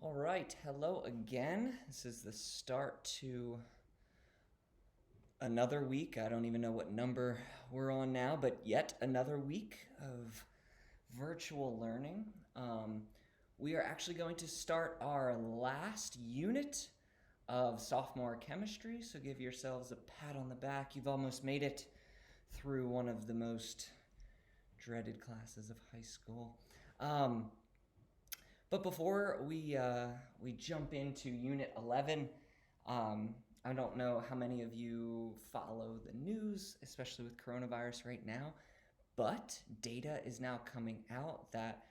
All right, hello again. This is the start to another week. I don't even know what number we're on now, but yet another week of virtual learning. We are actually going to start our last unit of sophomore chemistry, so give yourselves a pat on the back. You've almost made it through one of the most dreaded classes of high school. But before we jump into Unit 11, I don't know how many of you follow the news, especially with coronavirus right now, but data is now coming out that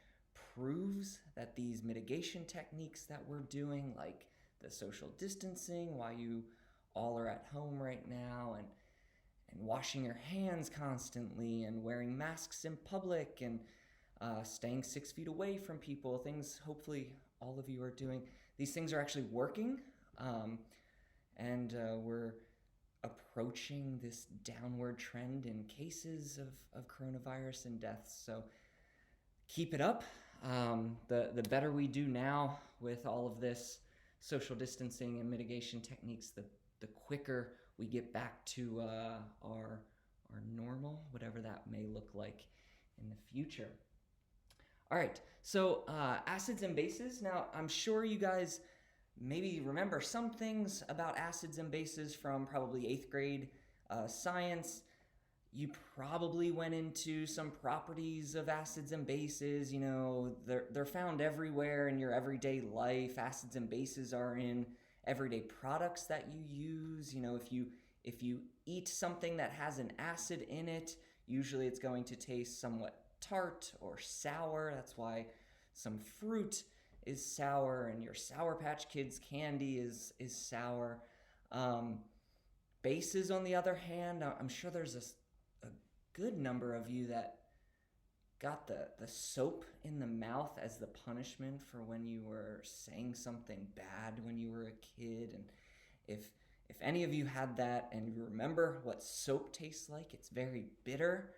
proves that these mitigation techniques that we're doing, like the social distancing, while you all are at home right now, and washing your hands constantly, and wearing masks in public, and staying 6 feet away from people, things hopefully all of you are doing. These things are actually working, and we're approaching this downward trend in cases of coronavirus and deaths. So keep it up. The better we do now with all of this social distancing and mitigation techniques, the quicker we get back to our normal, whatever that may look like in the future. All right, so acids and bases. Now, I'm sure you guys maybe remember some things about acids and bases from probably 8th grade science. You probably went into some properties of acids and bases. You know, they're found everywhere in your everyday life. Acids and bases are in everyday products that you use. You know, if you eat something that has an acid in it, usually it's going to taste somewhat tart or sour. That's why some fruit is sour, and your Sour Patch Kids candy is sour. Bases, on the other hand, I'm sure there's a good number of you that got the soap in the mouth as the punishment for when you were saying something bad when you were a kid. And if any of you had that and you remember what soap tastes like, it's very bitter.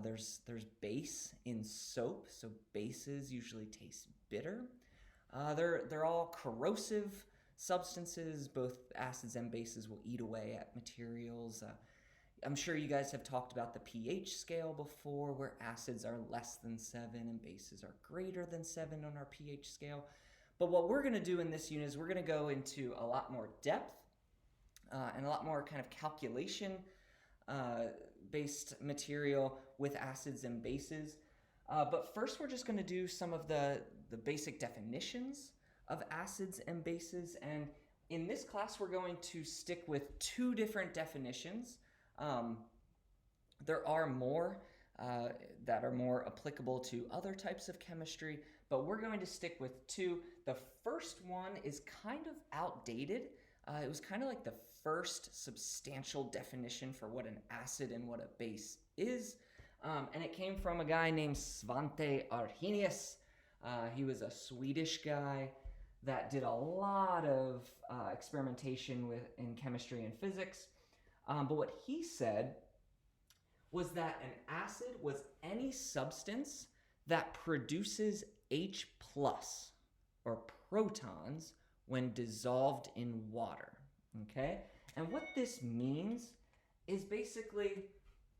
There's base in soap, so bases usually taste bitter. They're all corrosive substances. Both acids and bases will eat away at materials. I'm sure you guys have talked about the pH scale before, where acids are less than 7 and bases are greater than 7 on our pH scale. But what we're going to do in this unit is we're going to go into a lot more depth and a lot more kind of calculation based material with acids and bases. But first we're just going to do some of the basic definitions of acids and bases. And in this class we're going to stick with 2 different definitions. There are more that are more applicable to other types of chemistry, but we're going to stick with 2. The first one is kind of outdated. It was kind of like the first substantial definition for what an acid and what a base is. And it came from a guy named Svante Arrhenius. He was a Swedish guy that did a lot of experimentation in chemistry and physics. But what he said was that an acid was any substance that produces H plus or protons when dissolved in water. Okay? And what this means is basically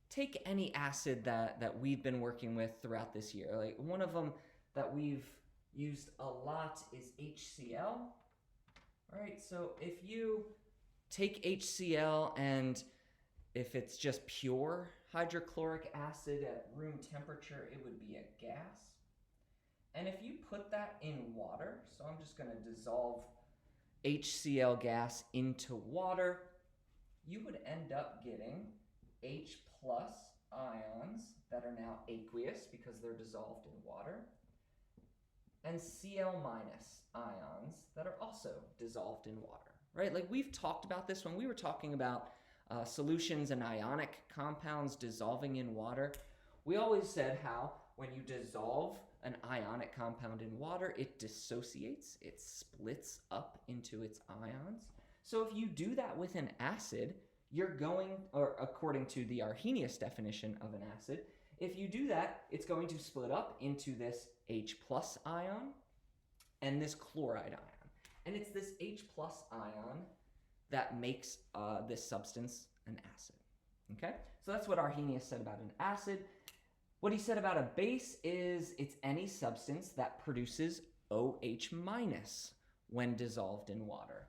take any acid that we've been working with throughout this year. Like one of them that we've used a lot is HCl. All right, so if you take HCl, and if it's just pure hydrochloric acid at room temperature, it would be a gas. And if you put that in water, so I'm just going to dissolve HCl gas into water, you would end up getting H plus ions that are now aqueous because they're dissolved in water, and Cl minus ions that are also dissolved in water, right? Like we've talked about this when we were talking about solutions and ionic compounds dissolving in water. We always said how when you dissolve an ionic compound in water, it dissociates, it splits up into its ions. So if you do that with an acid, you're going, or according to the Arrhenius definition of an acid, if you do that, it's going to split up into this H plus ion and this chloride ion. And it's this H plus ion that makes this substance an acid. Okay, so that's what Arrhenius said about an acid. What he said about a base is it's any substance that produces OH minus when dissolved in water.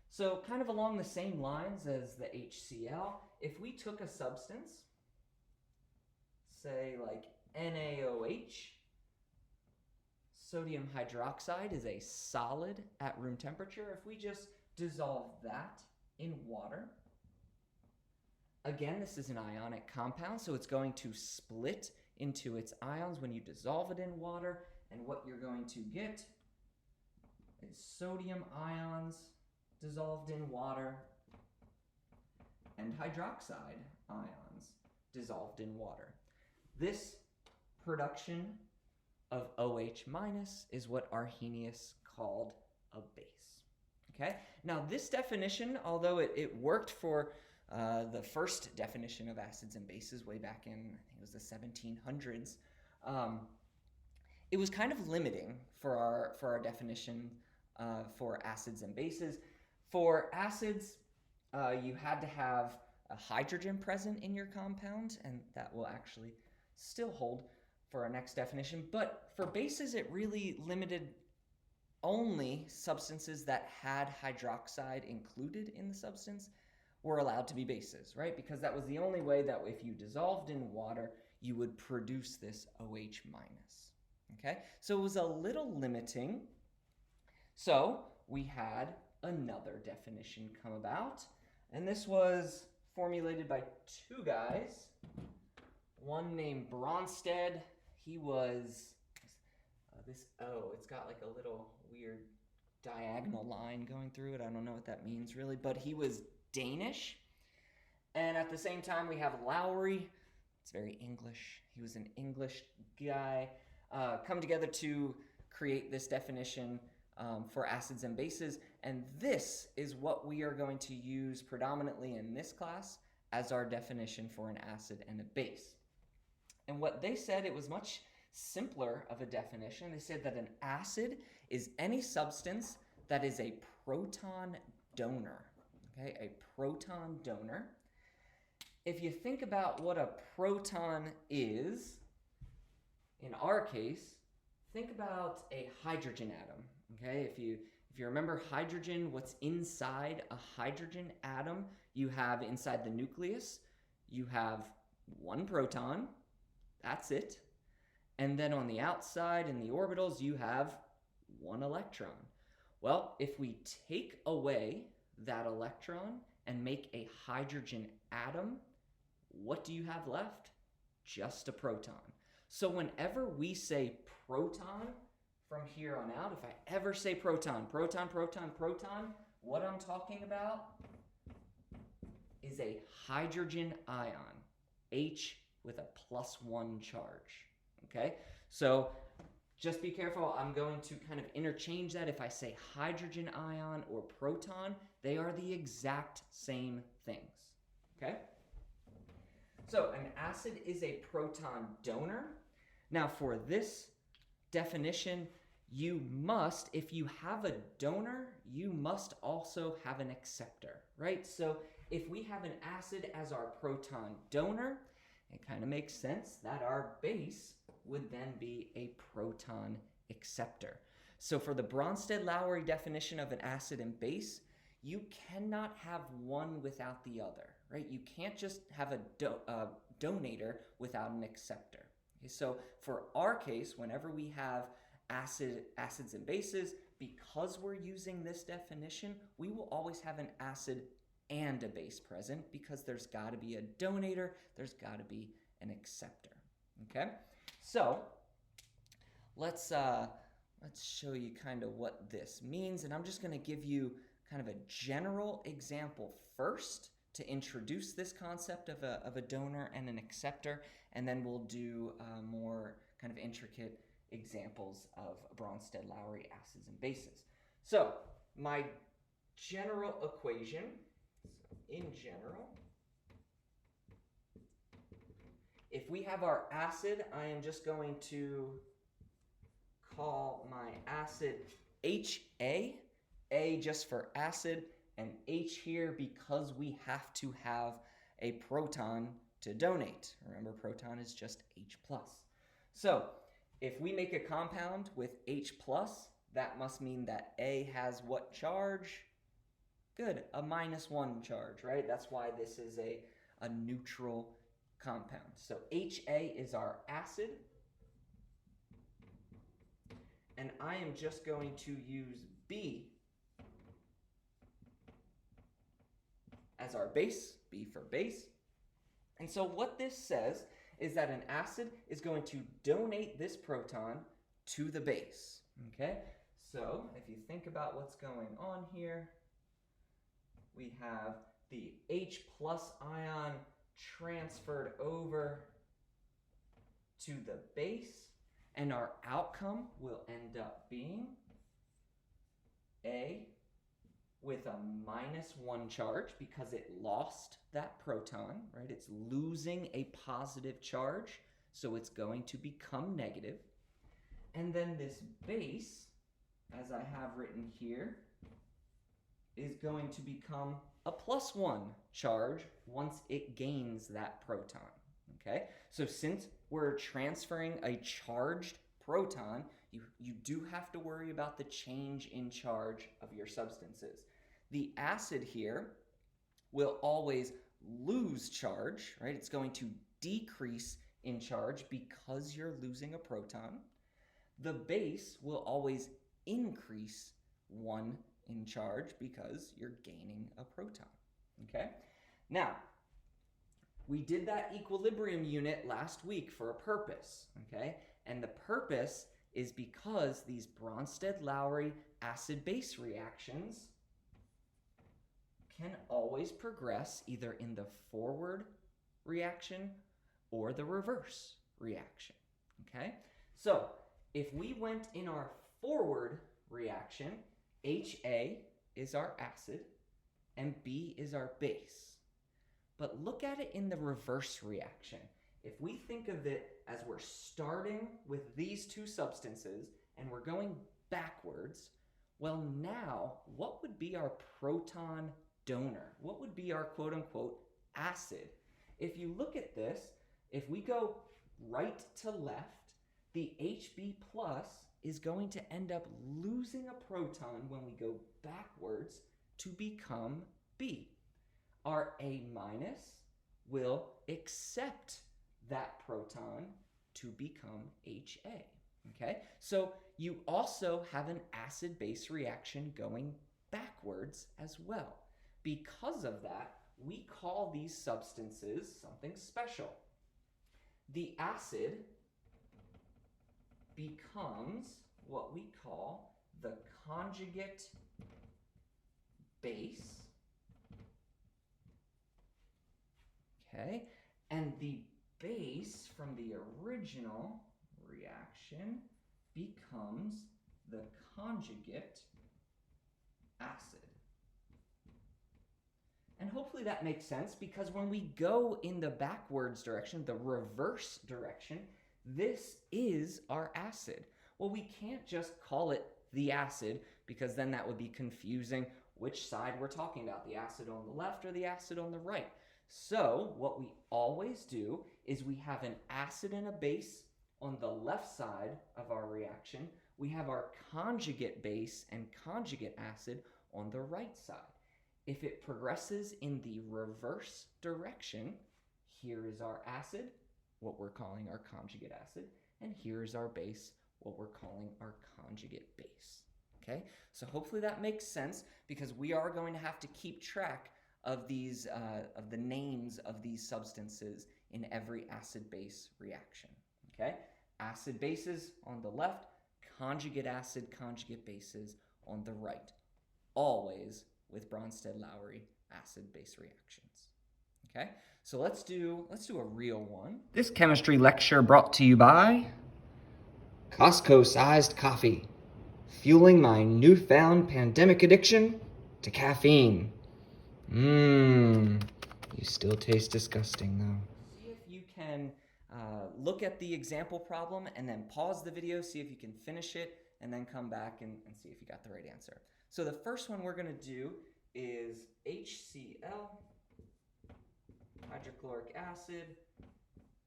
So kind of along the same lines as the HCl, if we took a substance, say like NaOH, sodium hydroxide is a solid at room temperature. If we just dissolve that in water, again, this is an ionic compound, so it's going to split into its ions when you dissolve it in water, and what you're going to get is sodium ions dissolved in water and hydroxide ions dissolved in water. This production of OH minus is what Arrhenius called a base. Okay? Now this definition, although it worked for the first definition of acids and bases way back in, I think it was the 1700s, it was kind of limiting for our definition for acids and bases. For acids, you had to have a hydrogen present in your compound, and that will actually still hold for our next definition. But for bases, it really limited only substances that had hydroxide included in the substance were allowed to be bases, right? Because that was the only way that if you dissolved in water, you would produce this OH minus, okay? So it was a little limiting. So we had another definition come about, and this was formulated by two guys, one named Bronsted. He was it's got like a little weird diagonal line going through it. I don't know what that means really, but he was Danish. And at the same time, we have Lowry. It's very English. He was an English guy. Come together to create this definition for acids and bases. And this is what we are going to use predominantly in this class as our definition for an acid and a base. And what they said, it was much simpler of a definition. They said that an acid is any substance that is a proton donor. Okay, a proton donor. If you think about what a proton is, in our case, think about a hydrogen atom. Okay, if you remember hydrogen, what's inside a hydrogen atom? You have inside the nucleus, you have one proton. That's it. And then on the outside in the orbitals, you have one electron. Well, if we take away that electron and make a hydrogen atom, what do you have left? Just a proton. So whenever we say proton from here on out, if I ever say proton, proton, proton, proton, what I'm talking about is a hydrogen ion, H with a +1 charge. Okay, so just be careful. I'm going to kind of interchange that. If I say hydrogen ion or proton, they are the exact same things. Okay, so an acid is a proton donor. Now for this definition, you must, if you have a donor, you must also have an acceptor, right? So if we have an acid as our proton donor, it kind of makes sense that our base would then be a proton acceptor. So for the Bronsted-Lowry definition of an acid and base, you cannot have one without the other, right? You can't just have a donator without an acceptor. Okay, so for our case, whenever we have acids and bases, because we're using this definition, we will always have an acid and a base present because there's got to be a donator, there's got to be an acceptor. Okay, so let's show you kind of what this means, and I'm just going to give you kind of a general example first to introduce this concept of a donor and an acceptor, and then we'll do more kind of intricate examples of Bronsted-Lowry acids and bases. So my general equation, in general, if we have our acid, I am just going to call my acid HA, A just for acid, and H here because we have to have a proton to donate. Remember, proton is just H+. So if we make a compound with H+, that must mean that A has what charge? Good, a -1 charge, right? That's why this is a neutral compound. So HA is our acid. And I am just going to use B as our base, B for base. And so what this says is that an acid is going to donate this proton to the base, okay? So if you think about what's going on here, we have the H+ ion transferred over to the base, and our outcome will end up being A with a -1 charge because it lost that proton, right? It's losing a positive charge, so it's going to become negative. And then this base, as I have written here, is going to become a +1 charge once it gains that proton, okay? So since we're transferring a charged proton, you do have to worry about the change in charge of your substances. The acid here will always lose charge, right? It's going to decrease in charge because you're losing a proton. The base will always increase 1 in charge because you're gaining a proton, okay? Now, we did that equilibrium unit last week for a purpose, okay? And the purpose is because these Bronsted-Lowry acid-base reactions can always progress either in the forward reaction or the reverse reaction, okay? So if we went in our forward reaction, HA is our acid and B is our base. But look at it in the reverse reaction. If we think of it as we're starting with these two substances and we're going backwards, well now, what would be our proton donor? What would be our quote-unquote acid? If you look at this, if we go right to left, the HB+ is going to end up losing a proton when we go backwards to become B. Our A- will accept that proton to become HA, okay? So you also have an acid-base reaction going backwards as well. Because of that, we call these substances something special. The acid becomes what we call the conjugate base, okay? And the base from the original reaction becomes the conjugate acid. And hopefully that makes sense because when we go in the backwards direction, the reverse direction, this is our acid. Well, we can't just call it the acid because then that would be confusing which side we're talking about, the acid on the left or the acid on the right. So what we always do is we have an acid and a base on the left side of our reaction. We have our conjugate base and conjugate acid on the right side. If it progresses in the reverse direction, here is our acid, what we're calling our conjugate acid, and here is our base, what we're calling our conjugate base, okay? So hopefully that makes sense because we are going to have to keep track of these, of the names of these substances in every acid-base reaction, okay? Acid bases on the left, conjugate acid, conjugate bases on the right, always with Bronsted-Lowry acid-base reactions. Okay, so let's do a real one. This chemistry lecture brought to you by Costco-sized coffee, fueling my newfound pandemic addiction to caffeine. You still taste disgusting though. See if you can look at the example problem and then pause the video, see if you can finish it, and then come back and see if you got the right answer. So the first one we're going to do is HCl, hydrochloric acid,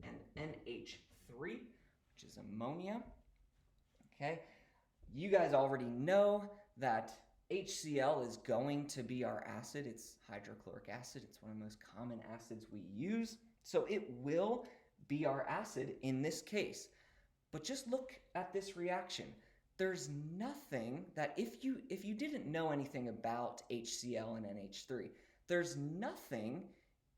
and NH3, which is ammonia. Okay, you guys already know that HCl is going to be our acid. It's hydrochloric acid. It's one of the most common acids we use. So it will be our acid in this case. But just look at this reaction. There's nothing that, if you didn't know anything about HCl and NH3, there's nothing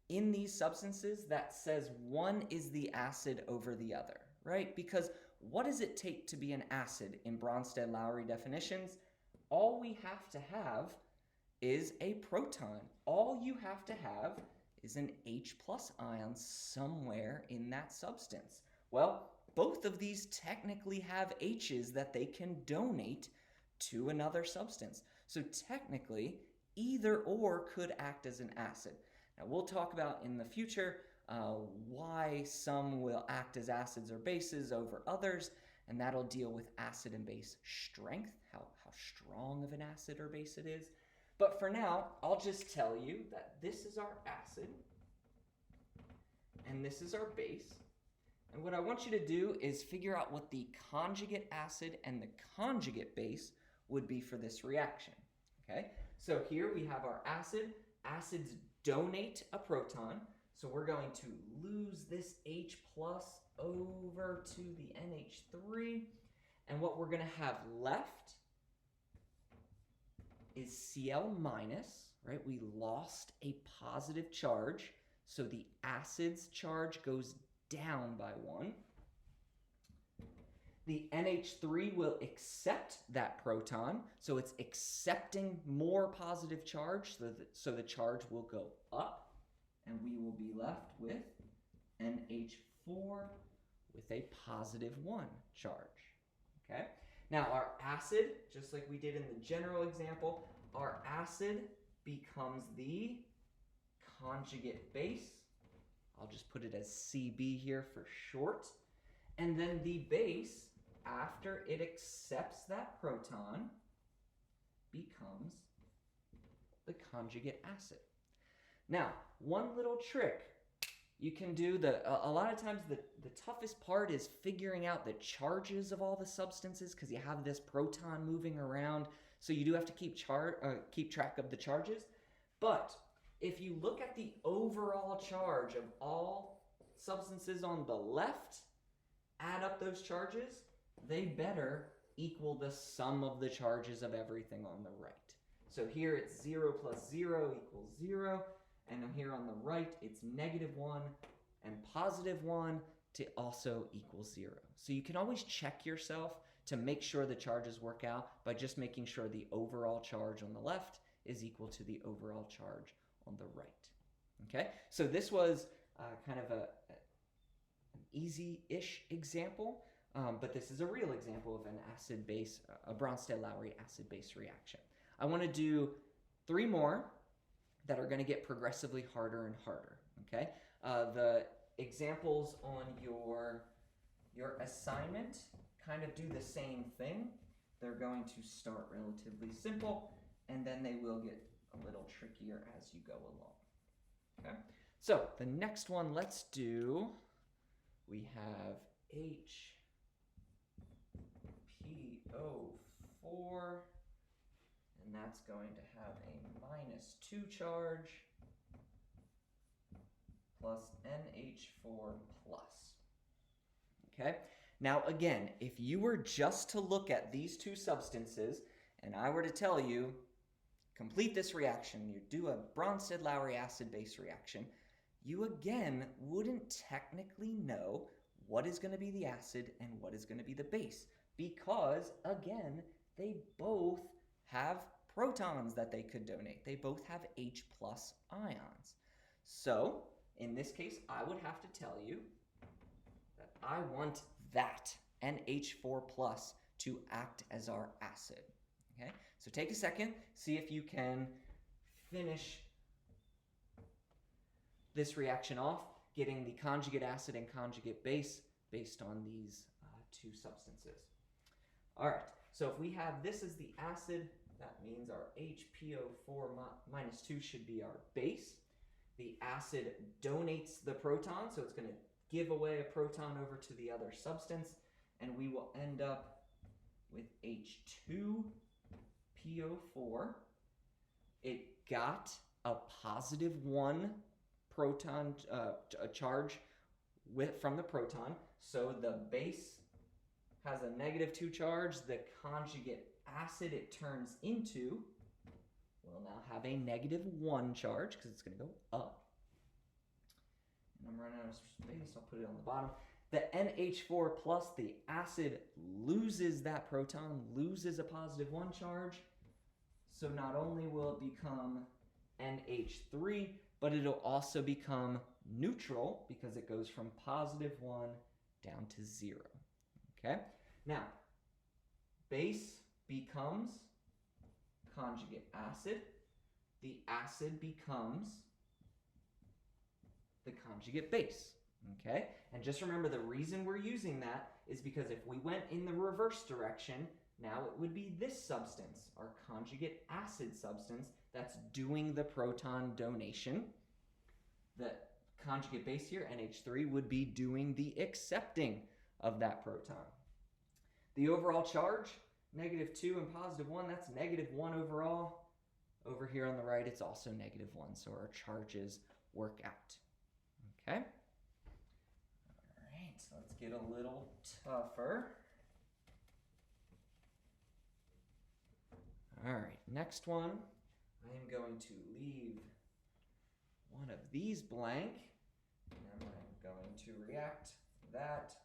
in these substances that says one is the acid over the other, right? Because what does it take to be an acid in Bronsted-Lowry definitions? All we have to have is a proton. All you have to have is an H+ ion somewhere in that substance. Well, both of these technically have H's that they can donate to another substance. So technically, either or could act as an acid. Now, we'll talk about in the future why some will act as acids or bases over others, and that'll deal with acid and base strength, how strong of an acid or base it is. But for now, I'll just tell you that this is our acid, and this is our base. And what I want you to do is figure out what the conjugate acid and the conjugate base would be for this reaction. Okay, so here we have our acid. Acids donate a proton, so we're going to lose this H+ over to the NH3, and what we're going to have left is Cl-, right? We lost a positive charge, so the acid's charge goes down by 1. The NH3 will accept that proton, so it's accepting more positive charge, so the charge will go up, and we will be left with NH4 with a +1 charge. Okay? Now our acid, just like we did in the general example, our acid becomes the conjugate base. I'll just put it as CB here for short. And then the base, after it accepts that proton, becomes the conjugate acid. Now, one little trick you can do, a lot of times the toughest part is figuring out the charges of all the substances, because you have this proton moving around, so you do have to keep track of the charges. But if you look at the overall charge of all substances on the left, add up those charges, they better equal the sum of the charges of everything on the right. So here it's 0 + 0 = 0, and here on the right it's -1 and +1 to also equal 0. So you can always check yourself to make sure the charges work out by just making sure the overall charge on the left is equal to the overall charge on the right. Okay, so this was kind of an easy-ish example, but this is a real example of an acid-base, a Bronsted-Lowry acid-base reaction. I want to do 3 more that are going to get progressively harder and harder. Okay, the examples on your assignment kind of do the same thing. They're going to start relatively simple, and then they will get a little trickier as you go along. Okay, so the next one, let's do, we have HPO4, and that's going to have a -2 charge plus NH4 plus. Okay, now again, if you were just to look at these two substances, and I were to tell you, complete this reaction, you do a Bronsted-Lowry acid-base reaction, you again wouldn't technically know what is going to be the acid and what is going to be the base, because again, they both have protons that they could donate. They both have H+ ions. So in this case, I would have to tell you that I want that NH4+ to act as our acid. Okay, so take a second, see if you can finish this reaction off, getting the conjugate acid and conjugate base based on these 2 substances. All right, So if we have this as the acid, that means our HPO4 minus 2 should be our base. The acid donates the proton, so it's going to give away a proton over to the other substance, and we will end up with H2PO4. It got a +1 proton charge from the proton, so the base has a -2 charge. The conjugate acid it turns into will now have a -1 charge because it's going to go up. And I'm running out of space, I'll put it on the bottom. The NH4 plus, the acid loses that proton, loses a +1 charge. So not only will it become NH3, but it'll also become neutral because it goes from +1 down to 0. Okay? Now, base becomes conjugate acid. The acid becomes the conjugate base. Okay? And just remember, the reason we're using that is because if we went in the reverse direction, now it would be this substance, our conjugate acid substance, that's doing the proton donation. The conjugate base here, NH3, would be doing the accepting of that proton. The overall charge, -2 and +1, that's -1 overall. Over here on the right, it's also -1, so our charges work out. Okay? All right, so let's get a little tougher. All right, next one, I am going to leave one of these blank, and I'm going to react that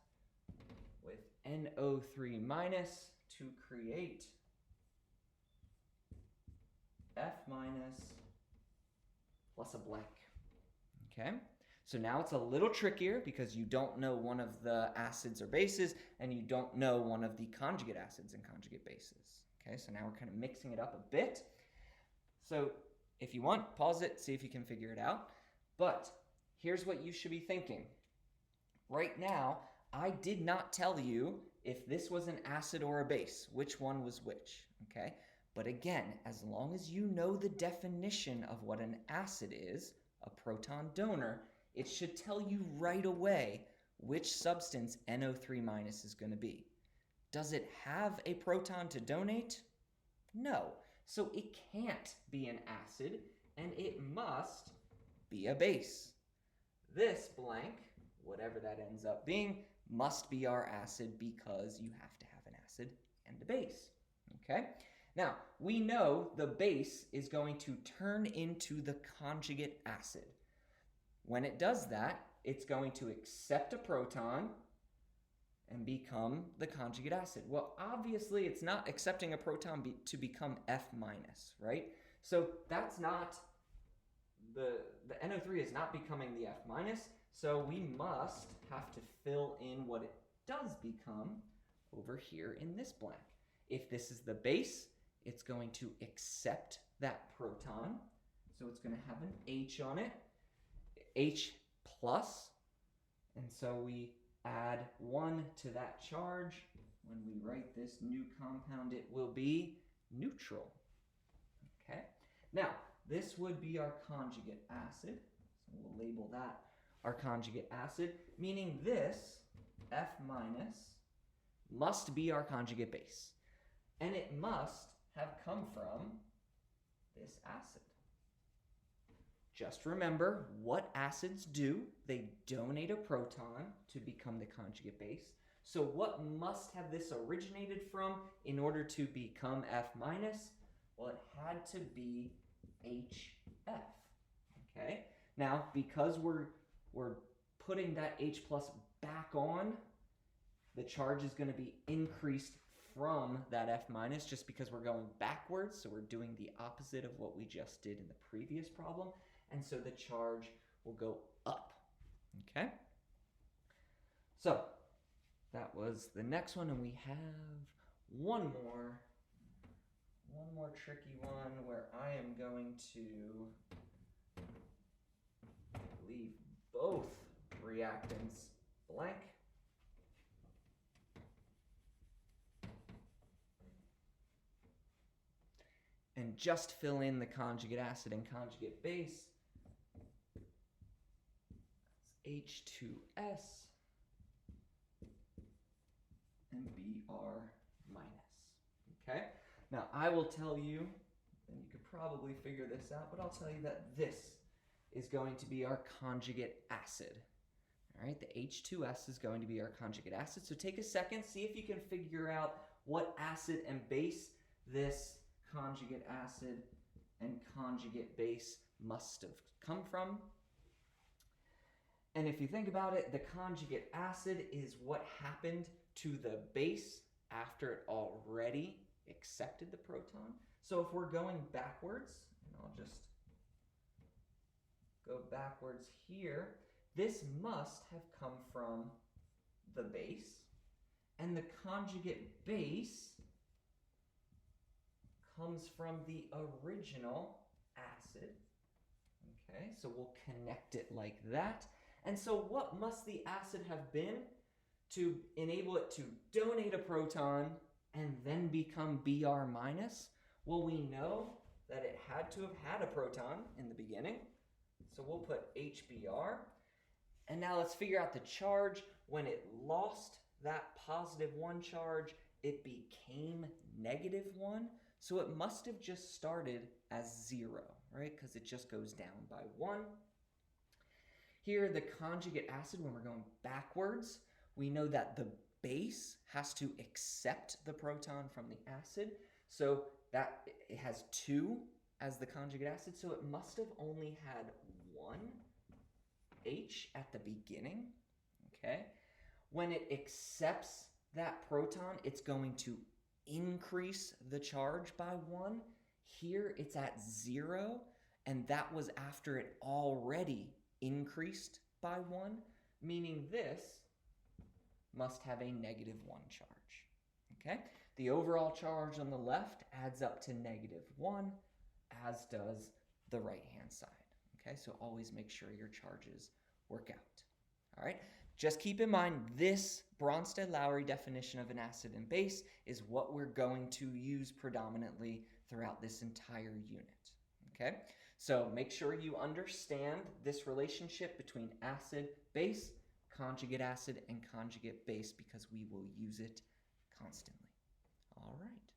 with NO3 minus to create F minus plus a blank. Okay? So now it's a little trickier because you don't know one of the acids or bases, and you don't know one of the conjugate acids and conjugate bases. Okay, so now we're kind of mixing it up a bit. So if you want, pause it, see if you can figure it out. But here's what you should be thinking. Right now, I did not tell you if this was an acid or a base, which one was which, okay? But again, as long as you know the definition of what an acid is, a proton donor, it should tell you right away which substance NO3 minus is going to be. Does it have a proton to donate? No. So it can't be an acid, and it must be a base. This blank, whatever that ends up being, must be our acid because you have to have an acid and a base. Okay? Now, we know the base is going to turn into the conjugate acid. When it does that, it's going to accept a proton and become the conjugate acid. Well, obviously, it's not accepting a proton to become F minus, right? So that's not, the NO3 is not becoming the F minus, so we must have to fill in what it does become over here in this blank. If this is the base, it's going to accept that proton, so it's going to have an H on it, H plus, and so we add 1 to that charge. When we write this new compound, it will be neutral. Okay? Now, this would be our conjugate acid, so we'll label that our conjugate acid, meaning this, F minus, must be our conjugate base. And it must have come from this acid. Just remember what acids do. They donate a proton to become the conjugate base. So what must have this originated from in order to become F minus? Well, it had to be HF. Okay? Now, because we're putting that H plus back on, the charge is going to be increased from that F minus just because we're going backwards. So we're doing the opposite of what we just did in the previous problem. And so the charge will go up. Okay? So that was the next one, and we have one more tricky one where I am going to leave both reactants blank. and just fill in the conjugate acid and conjugate base. H2S and Br minus. Okay? Now I will tell you, and you could probably figure this out, but I'll tell you that this is going to be our conjugate acid. All right, the H2S is going to be our conjugate acid. So take a second, see if you can figure out what acid and base this conjugate acid and conjugate base must have come from. And if you think about it, the conjugate acid is what happened to the base after it already accepted the proton. So if we're going backwards, and I'll just go backwards here, this must have come from the base, and the conjugate base comes from the original acid. Okay, so we'll connect it like that. And so what must the acid have been to enable it to donate a proton and then become Br minus? Well, we know that it had to have had a proton in the beginning. So we'll put HBr. And now let's figure out the charge. When it lost that +1 charge, it became -1. So it must have just started as 0, right? Because it just goes down by 1. Here, the conjugate acid, when we're going backwards, we know that the base has to accept the proton from the acid. So that it has 2 as the conjugate acid, so it must have only had 1 H at the beginning, okay? When it accepts that proton, it's going to increase the charge by 1. Here, it's at 0, and that was after it already increased by 1, meaning this must have a -1 charge, okay? The overall charge on the left adds up to -1, as does the right-hand side. Okay, so always make sure your charges work out. All right, just keep in mind this Bronsted-Lowry definition of an acid and base is what we're going to use predominantly throughout this entire unit. Okay, so make sure you understand this relationship between acid, base, conjugate acid, and conjugate base because we will use it constantly. All right.